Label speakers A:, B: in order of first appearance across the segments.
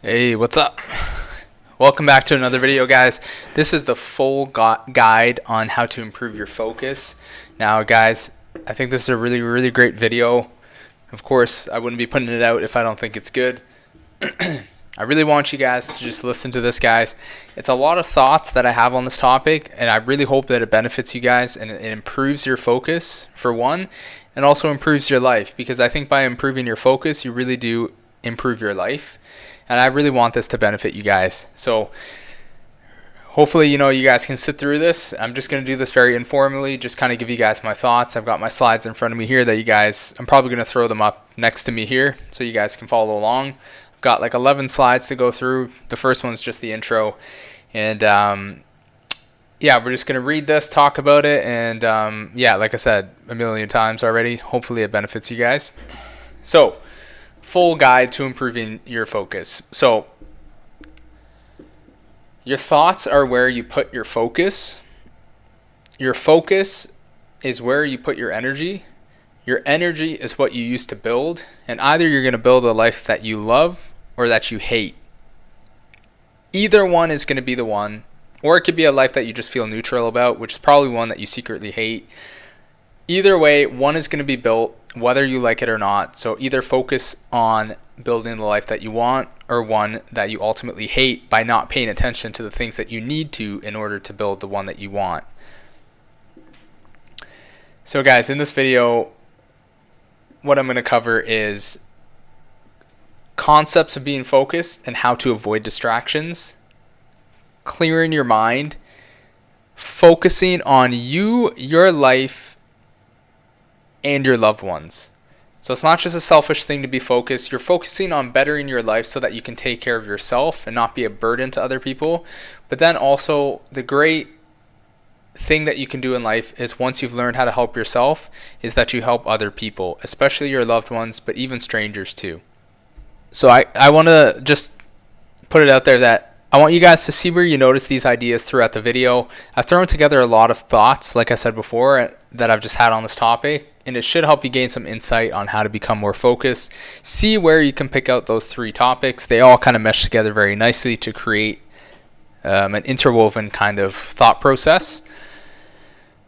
A: Hey, what's up? Welcome back to another video, guys. This is the full guide on how to improve your focus. Now, guys, I think this is a really great video. Of course, I wouldn't be putting it out if I don't think it's good. I really want you guys to just listen to this, guys. It's a lot of thoughts that I have on this topic, and I really hope that it benefits you guys and it improves your focus, for one, and also improves your life, because I think by improving your focus, you really do improve your life. And I really want this to benefit you guys. So hopefully, you guys can sit through this. I'm just going to do this very informally, just kind of give you guys my thoughts. I've got my slides in front of me here that I'm probably going to throw them up next to me here so you guys can follow along. I've got like 11 slides to go through. The first one's just the intro. And yeah, we're just going to read this, talk about it. And yeah, like I said a million times already, hopefully it benefits you guys. So, full guide to improving your focus. So, your thoughts are where you put your focus. Your focus is where you put your energy. Your energy is what you use to build. And either you're going to build a life that you love or that you hate. Either one is going to be the one. Or it could be a life that you just feel neutral about, which is probably one that you secretly hate. Either way, one is going to be built whether you like it or not. So either focus on building the life that you want or one that you ultimately hate by not paying attention to the things that you need to in order to build the one that you want. So guys, in this video, what I'm going to cover is concepts of being focused and how to avoid distractions, clearing your mind, focusing on you, your life, and your loved ones. So it's not just a selfish thing to be focused. You're focusing on bettering your life so that you can take care of yourself and not be a burden to other people. But then also the great thing that you can do in life is, once you've learned how to help yourself, is that you help other people, especially your loved ones, but even strangers too. So I want to just put it out there that I want you guys to see where you notice these ideas throughout the video. I've thrown together a lot of thoughts, like I said before, that I've just had on this topic, and it should help you gain some insight on how to become more focused. See where you can pick out those 3 topics. They all kind of mesh together very nicely to create an interwoven kind of thought process.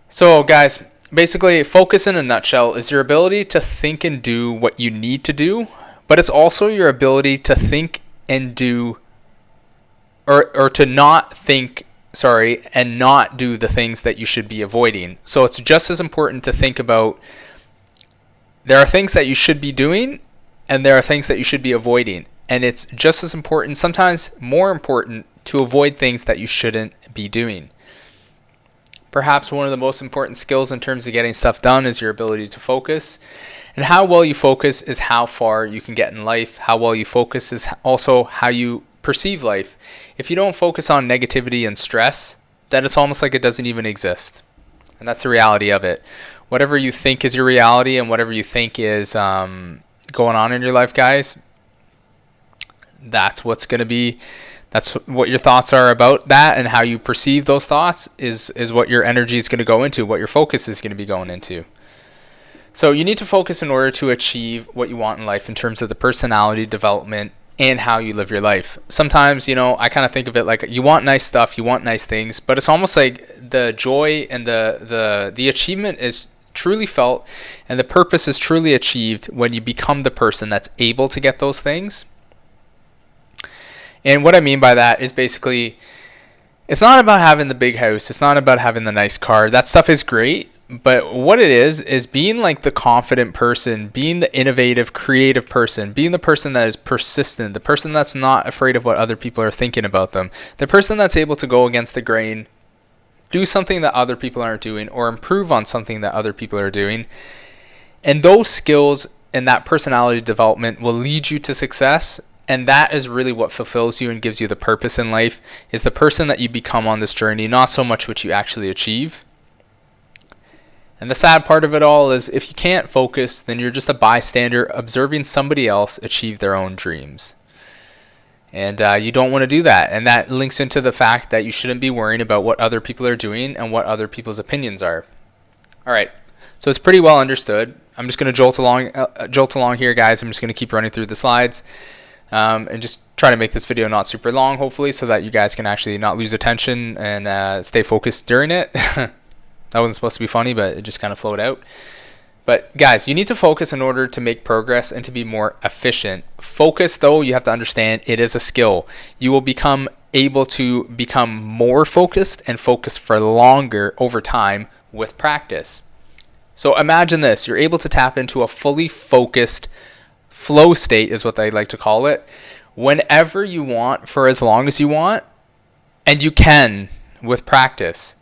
A: So guys, basically, focus in a nutshell is your ability to think and do what you need to do, but it's also your ability to think and do or to not think, and not do the things that you should be avoiding. So it's just as important to think about, there are things that you should be doing and there are things that you should be avoiding. And it's just as important, sometimes more important, to avoid things that you shouldn't be doing. Perhaps one of the most important skills in terms of getting stuff done is your ability to focus. And how well you focus is how far you can get in life. How well you focus is also how you perceive life. If you don't focus on negativity and stress, then it's almost like it doesn't even exist. And that's the reality of it. Whatever you think is your reality and whatever you think is going on in your life, guys, that's what's going to be, that's what your thoughts are about that, and how you perceive those thoughts is what your energy is going to go into, what your focus is going to be going into. So you need to focus in order to achieve what you want in life in terms of the personality development and how you live your life. Sometimes, I kind of think of it like you want nice stuff, you want nice things, but it's almost like the joy and the achievement is truly felt and the purpose is truly achieved when you become the person that's able to get those things. And what I mean by that is basically, it's not about having the big house, it's not about having the nice car. That stuff is great. But what it is being like the confident person, being the innovative, creative person, being the person that is persistent, the person that's not afraid of what other people are thinking about them, the person that's able to go against the grain, do something that other people aren't doing, or improve on something that other people are doing. And those skills and that personality development will lead you to success. And that is really what fulfills you and gives you the purpose in life, is the person that you become on this journey, not so much what you actually achieve. And the sad part of it all is, if you can't focus, then you're just a bystander observing somebody else achieve their own dreams. And you don't want to do that. And that links into the fact that you shouldn't be worrying about what other people are doing and what other people's opinions are. All right. So it's pretty well understood. I'm just going to jolt along here, guys. I'm just going to keep running through the slides. and just try to make this video not super long, hopefully, so that you guys can actually not lose attention and stay focused during it. That wasn't supposed to be funny, but it just kind of flowed out. But guys, you need to focus in order to make progress and to be more efficient. Focus, though, you have to understand, it is a skill. You will become able to become more focused and focus for longer over time with practice. So imagine this, you're able to tap into a fully focused flow state, is what they like to call it, whenever you want, for as long as you want, and you can with practice.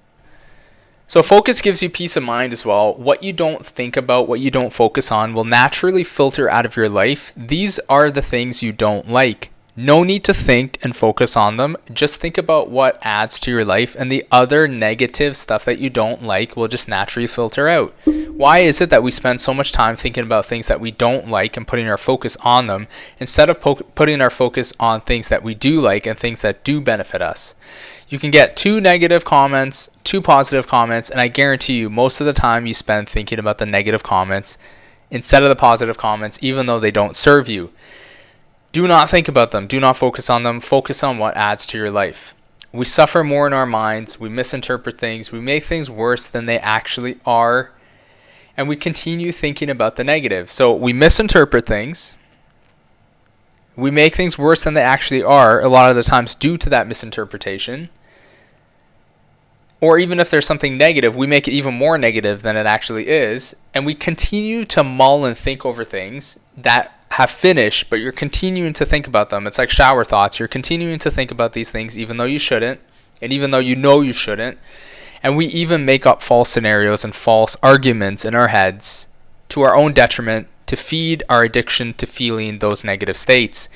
A: So focus gives you peace of mind as well. What you don't think about, what you don't focus on, will naturally filter out of your life. These are the things you don't like. No need to think and focus on them. Just think about what adds to your life, and the other negative stuff that you don't like will just naturally filter out. Why is it that we spend so much time thinking about things that we don't like and putting our focus on them instead of putting our focus on things that we do like and things that do benefit us? You can get 2 negative comments, 2 positive comments, and I guarantee you most of the time you spend thinking about the negative comments instead of the positive comments, even though they don't serve you. Do not think about them. Do not focus on them. Focus on what adds to your life. We suffer more in our minds. We misinterpret things. We make things worse than they actually are. And we continue thinking about the negative. So we misinterpret things. We make things worse than they actually are a lot of the times due to that misinterpretation. Or even if there's something negative, we make it even more negative than it actually is. And we continue to mull and think over things that have finished, but you're continuing to think about them. It's like shower thoughts. You're continuing to think about these things even though you shouldn't, and even though you know you shouldn't. And we even make up false scenarios and false arguments in our heads to our own detriment to feed our addiction to feeling those negative states.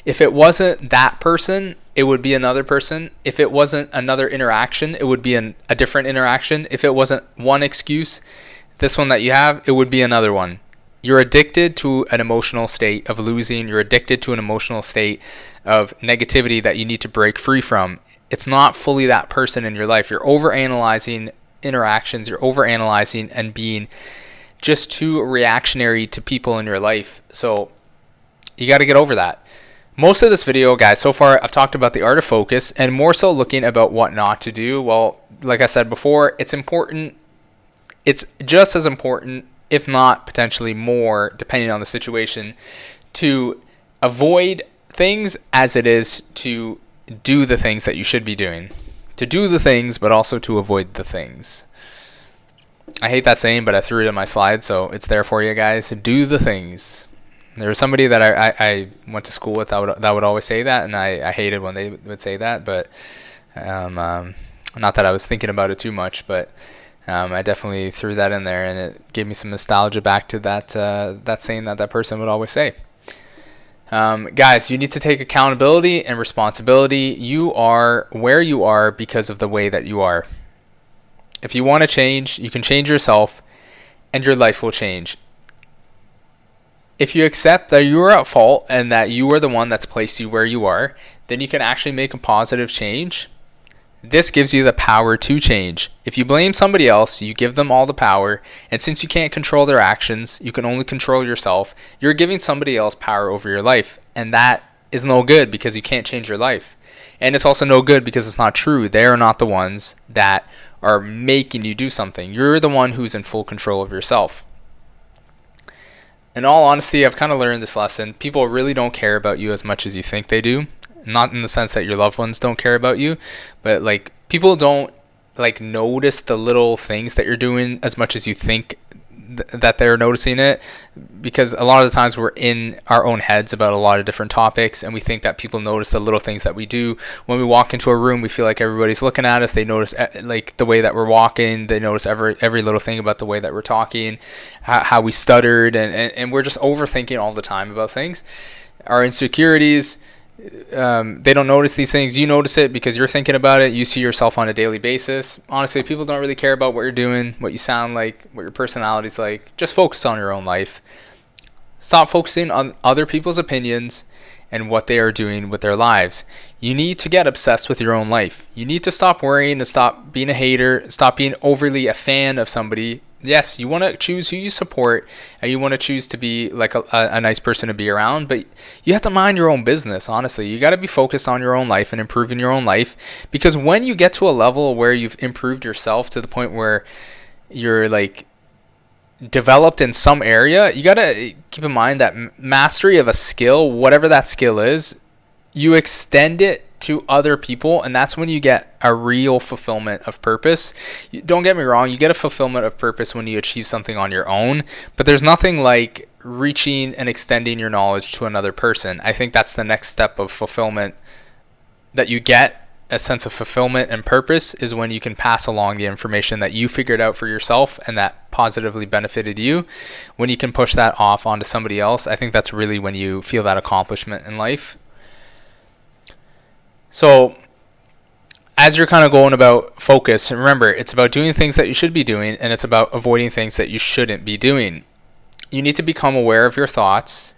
A: If it wasn't that person, it would be another person. If it wasn't another interaction, it would be a different interaction. If it wasn't one excuse, this one that you have, it would be another one. You're addicted to an emotional state of losing. You're addicted to an emotional state of negativity that you need to break free from. It's not fully that person in your life. You're overanalyzing interactions. You're overanalyzing and being just too reactionary to people in your life. So you got to get over that. Most of this video, guys, so far I've talked about the art of focus and more so looking about what not to do. Well, like I said before, it's important. It's just as important, if not potentially more, depending on the situation, to avoid things as it is to do the things that you should be doing. To do the things, but also to avoid the things. I hate that saying, but I threw it in my slides, so it's there for you guys. Do the things. There was somebody that I went to school with that would always say that, and I hated when they would say that, but not that I was thinking about it too much, but I definitely threw that in there, and it gave me some nostalgia back to that saying that person would always say. Guys, you need to take accountability and responsibility. You are where you are because of the way that you are. If you want to change, you can change yourself, and your life will change. If you accept that you are at fault and that you are the one that's placed you where you are, then you can actually make a positive change. This gives you the power to change. If you blame somebody else, you give them all the power, and since you can't control their actions, you can only control yourself. You're giving somebody else power over your life, and that is no good because you can't change your life. And it's also no good because it's not true. They are not the ones that are making you do something. You're the one who's in full control of yourself. In all honesty, I've kind of learned this lesson. People really don't care about you as much as you think they do. Not in the sense that your loved ones don't care about you, but like people don't like notice the little things that you're doing as much as you think that they're noticing it, because a lot of the times we're in our own heads about a lot of different topics, and we think that people notice the little things that we do. When we walk into a room, we feel like everybody's looking at us. They notice like the way that we're walking. They notice every little thing about the way that we're talking, how we stuttered, and we're just overthinking all the time about things. Our insecurities, they don't notice these things. You notice it because you're thinking about it. You see yourself on a daily basis. Honestly, people don't really care about what you're doing, what you sound like, what your personality's like. Just focus on your own life. Stop focusing on other people's opinions and what they are doing with their lives. You need to get obsessed with your own life. You need to stop worrying and stop being a hater, stop being overly a fan of somebody. Yes, you want to choose who you support, and you want to choose to be like a nice person to be around, but you have to mind your own business, honestly. You got to be focused on your own life and improving your own life, because when you get to a level where you've improved yourself to the point where you're like developed in some area, you got to keep in mind that mastery of a skill, whatever that skill is, you extend it to other people, and that's when you get a real fulfillment of purpose. Don't get me wrong, you get a fulfillment of purpose when you achieve something on your own, but there's nothing like reaching and extending your knowledge to another person. I think that's the next step of fulfillment that you get. A sense of fulfillment and purpose is when you can pass along the information that you figured out for yourself and that positively benefited you. When you can push that off onto somebody else, I think that's really when you feel that accomplishment in life. So as you're kind of going about focus, remember, it's about doing things that you should be doing, and it's about avoiding things that you shouldn't be doing. You need to become aware of your thoughts,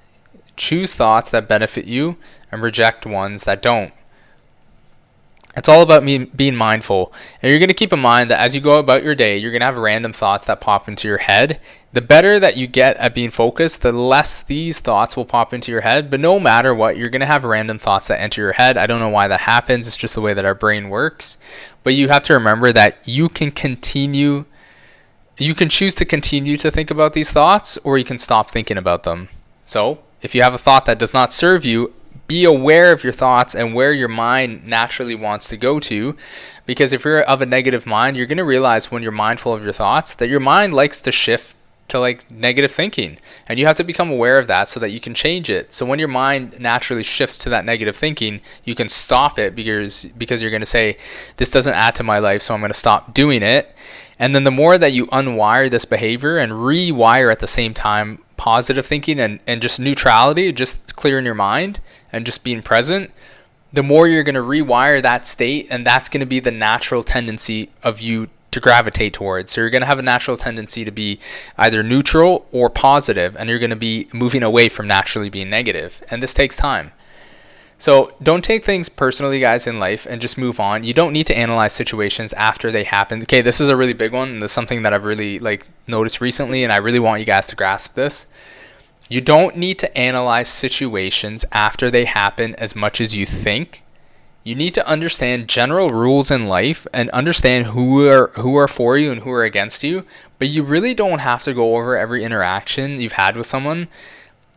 A: choose thoughts that benefit you, and reject ones that don't. It's all about being mindful. And you're going to keep in mind that as you go about your day, you're going to have random thoughts that pop into your head. The better that you get at being focused, the less these thoughts will pop into your head. But no matter what, you're going to have random thoughts that enter your head. I don't know why that happens. It's just the way that our brain works. But you have to remember that you can choose to continue to think about these thoughts, or you can stop thinking about them. So if you have a thought that does not serve you, be aware of your thoughts and where your mind naturally wants to go to, because if you're of a negative mind, you're going to realize when you're mindful of your thoughts that your mind likes to shift to like negative thinking, and you have to become aware of that so that you can change it. So when your mind naturally shifts to that negative thinking, you can stop it because you're going to say, this doesn't add to my life, so I'm going to stop doing it. And then the more that you unwire this behavior and rewire at the same time positive thinking and just neutrality, just clearing your mind and just being present, the more you're going to rewire that state, and that's going to be the natural tendency of you to gravitate towards. So you're going to have a natural tendency to be either neutral or positive, and you're going to be moving away from naturally being negative. And this takes time. So don't take things personally, guys, in life, and just move on. You don't need to analyze situations after they happen. Okay, this is a really big one, and this is something that I've really noticed recently, and I really want you guys to grasp this. You don't need to analyze situations after they happen as much as you think. You need to understand general rules in life and understand who are for you and who are against you, but you really don't have to go over every interaction you've had with someone.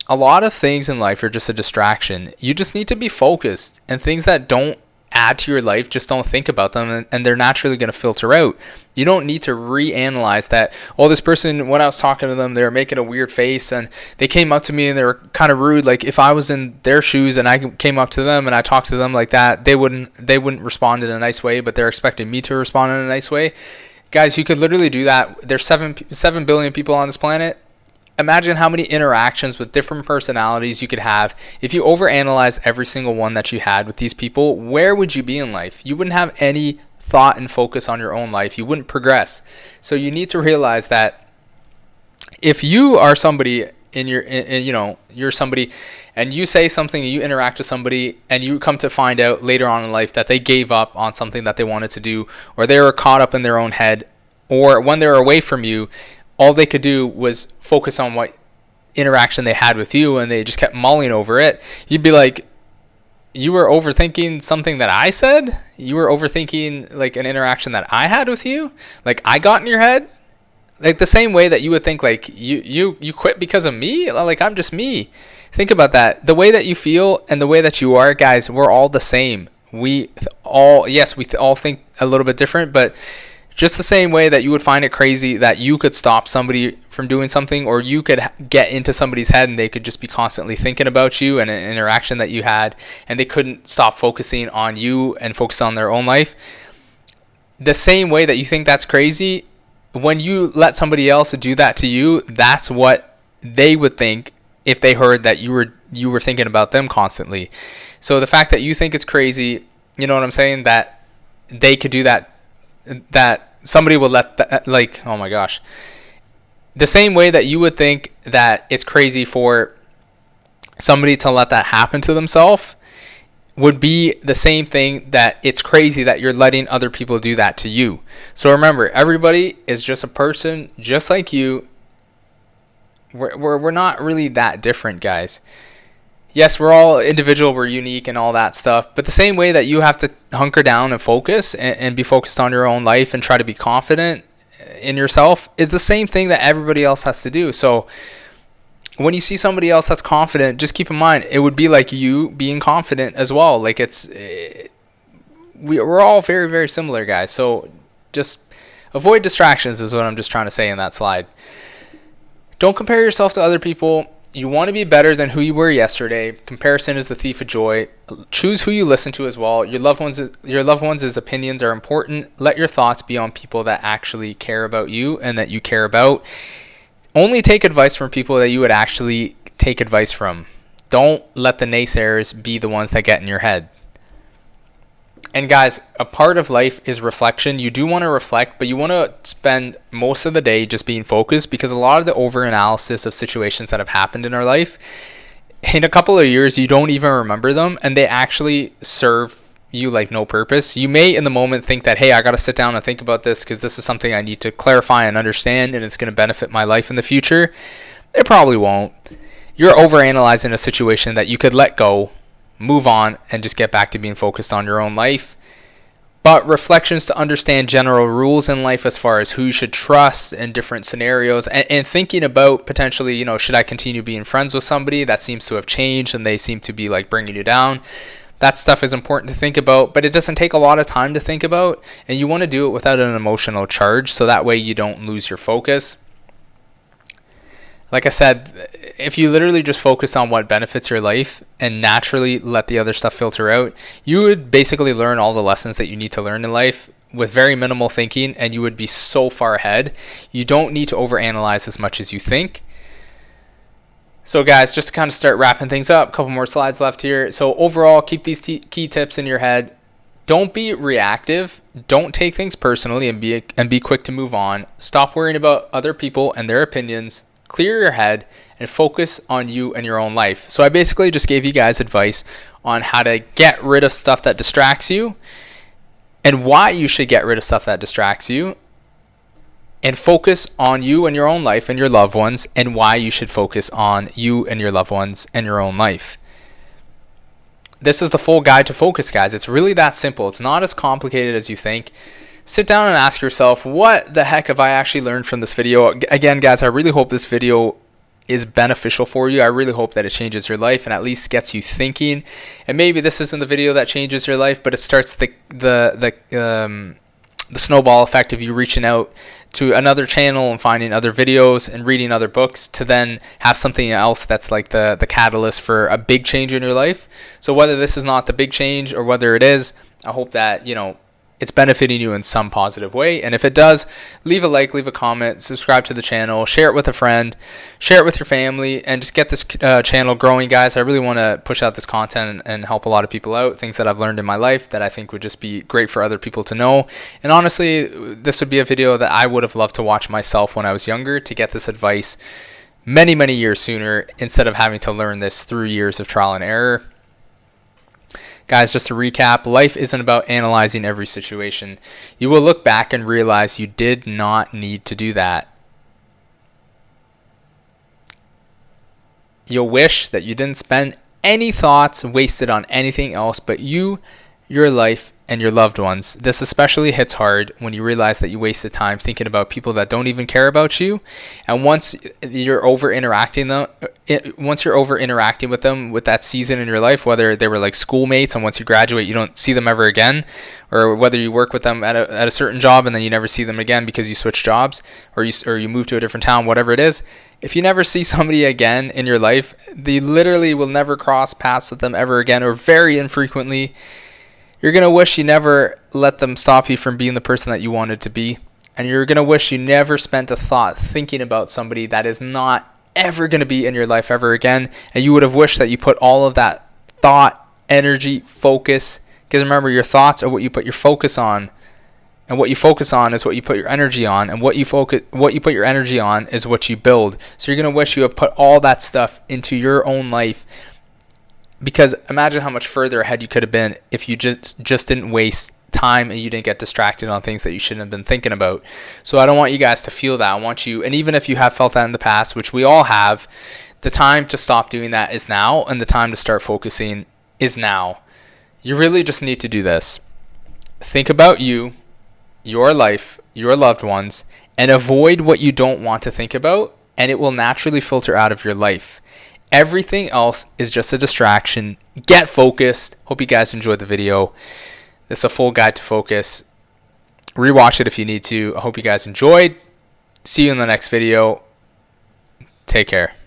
A: A lot of things in life are just a distraction. You just need to be focused, and things that don't add to your life, just don't think about them, and they're naturally going to filter out. You don't need to reanalyze that. Oh, this person, when I was talking to them, they were making a weird face, and they came up to me and they were kind of rude. Like if I was in their shoes and I came up to them and I talked to them like that, they wouldn't respond in a nice way, but they're expecting me to respond in a nice way. Guys, you could literally do that. There's 7 billion people on this planet. Imagine how many interactions with different personalities you could have. If you overanalyze every single one that you had with these people, where would you be in life? You wouldn't have any thought and focus on your own life. You wouldn't progress. So you need to realize that if you are somebody you're somebody, and you say something, you interact with somebody, and you come to find out later on in life that they gave up on something that they wanted to do, or they were caught up in their own head, or when they were away from you, all they could do was focus on what interaction they had with you, and they just kept mulling over it. You'd be like, you were overthinking something that I said? You were overthinking like an interaction that I had with you? Like I got in your head? Like the same way that you would think like you quit because of me? Like I'm just me. Think about that. The way that you feel and the way that you are, guys, we're all the same. We all think a little bit different, but just the same way that you would find it crazy that you could stop somebody from doing something, or you could get into somebody's head and they could just be constantly thinking about you and an interaction that you had, and they couldn't stop focusing on you and focus on their own life. The same way that you think that's crazy, when you let somebody else do that to you, that's what they would think if they heard that you were thinking about them constantly. So the fact that you think it's crazy, you know what I'm saying, that they could do that somebody will let that, like, oh my gosh, the same way that you would think that it's crazy for somebody to let that happen to themselves, would be the same thing that it's crazy that you're letting other people do that to you. So remember, everybody is just a person just like you. We're not really that different, guys. Yes, we're all individual, we're unique and all that stuff. But the same way that you have to hunker down and focus and be focused on your own life and try to be confident in yourself is the same thing that everybody else has to do. So when you see somebody else that's confident, just keep in mind it would be like you being confident as well. Like we're all very, very similar, guys. So just avoid distractions is what I'm just trying to say in that slide. Don't compare yourself to other people. You want to be better than who you were yesterday. Comparison is the thief of joy. Choose who you listen to as well. Your loved ones' opinions are important. Let your thoughts be on people that actually care about you and that you care about. Only take advice from people that you would actually take advice from. Don't let the naysayers be the ones that get in your head. And guys, a part of life is reflection. You do want to reflect, but you want to spend most of the day just being focused, because a lot of the over-analysis of situations that have happened in our life, in a couple of years, you don't even remember them, and they actually serve you like no purpose. You may in the moment think that, hey, I got to sit down and think about this because this is something I need to clarify and understand and it's going to benefit my life in the future. It probably won't. You're overanalyzing a situation that you could let go, move on, and just get back to being focused on your own life. But reflections to understand general rules in life as far as who you should trust in different scenarios, and thinking about potentially, should I continue being friends with somebody that seems to have changed and they seem to be like bringing you down? That stuff is important to think about, but it doesn't take a lot of time to think about, and you want to do it without an emotional charge so that way you don't lose your focus. Like I said, if you literally just focus on what benefits your life and naturally let the other stuff filter out, you would basically learn all the lessons that you need to learn in life with very minimal thinking, and you would be so far ahead. You don't need to overanalyze as much as you think. So guys, just to kind of start wrapping things up, a couple more slides left here. So overall, keep these key tips in your head. Don't be reactive. Don't take things personally and be quick to move on. Stop worrying about other people and their opinions. Clear your head and focus on you and your own life. So I basically just gave you guys advice on how to get rid of stuff that distracts you and why you should get rid of stuff that distracts you, and focus on you and your own life and your loved ones, and why you should focus on you and your loved ones and your own life. This is the full guide to focus, guys. It's really that simple. It's not as complicated as you think. Sit down and ask yourself, what the heck have I actually learned from this video? Again, guys, I really hope this video is beneficial for you. I really hope that it changes your life and at least gets you thinking. And maybe this isn't the video that changes your life, but it starts the snowball effect of you reaching out to another channel and finding other videos and reading other books to then have something else that's like the catalyst for a big change in your life. So whether this is not the big change or whether it is, I hope that, it's benefiting you in some positive way. And if it does, leave a like, leave a comment, subscribe to the channel, share it with a friend, share it with your family, and just get this channel growing, guys. I really want to push out this content and help a lot of people out, things that I've learned in my life that I think would just be great for other people to know. And honestly, this would be a video that I would have loved to watch myself when I was younger, to get this advice many, many years sooner instead of having to learn this through years of trial and error. Guys, just to recap, life isn't about analyzing every situation. You will look back and realize you did not need to do that. You'll wish that you didn't spend any thoughts wasted on anything else but you, your life, and your loved ones. This especially hits hard when you realize that you wasted time thinking about people that don't even care about you. And once you're over interacting with them with that season in your life, whether they were like schoolmates and once you graduate you don't see them ever again, or whether you work with them at a certain job and then you never see them again because you switch jobs, or you move to a different town, whatever it is. If you never see somebody again in your life, they literally will never cross paths with them ever again, or very infrequently. You're going to wish you never let them stop you from being the person that you wanted to be. And you're going to wish you never spent a thought thinking about somebody that is not ever going to be in your life ever again. And you would have wished that you put all of that thought, energy, focus. Because remember, your thoughts are what you put your focus on. And what you focus on is what you put your energy on. And what you put your energy on is what you build. So you're going to wish you had put all that stuff into your own life Because imagine how much further ahead you could have been if you just didn't waste time and you didn't get distracted on things that you shouldn't have been thinking about. So I don't want you guys to feel that. I want you, and even if you have felt that in the past, which we all have, the time to stop doing that is now, and the time to start focusing is now. You really just need to do this. Think about you, your life, your loved ones, and avoid what you don't want to think about, and it will naturally filter out of your life. Everything else is just a distraction. Get focused. Hope you guys enjoyed the video. This is a full guide to focus. Rewatch it if you need to. I hope you guys enjoyed. See you in the next video. Take care.